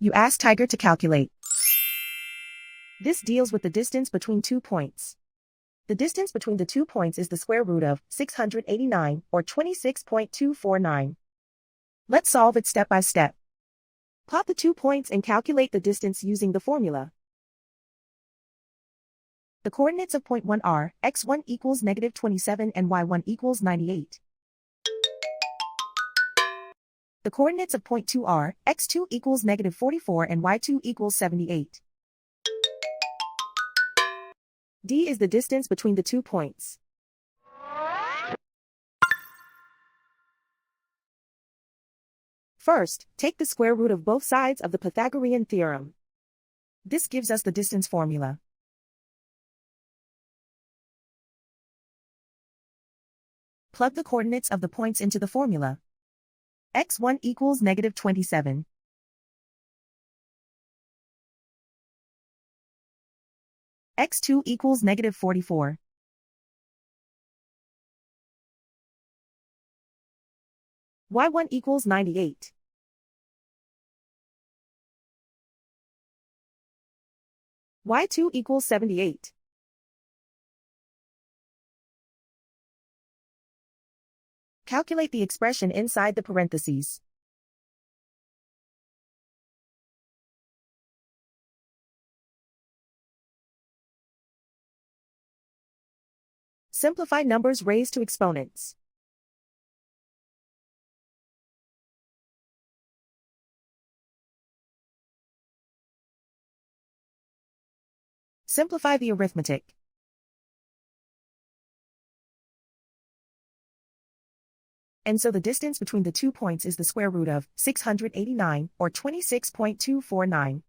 You ask Tiger to calculate. This deals with the distance between 2 points. The distance between the 2 points is the square root of 689, or 26.249. Let's solve it step by step. Plot the 2 points and calculate the distance using the formula. The coordinates of point 1 are x1 equals -27 and y1 equals 98. The coordinates of point 2 are x2 equals -44 and y2 equals 78. D is the distance between the 2 points. First, take the square root of both sides of the Pythagorean theorem. This gives us the distance formula. Plug the coordinates of the points into the formula. x1 equals -27. x2 equals -44. y1 equals 98. y2 equals 78. Calculate the expression inside the parentheses. Simplify numbers raised to exponents. Simplify the arithmetic. And so the distance between the 2 points is the square root of 689, or 26.249.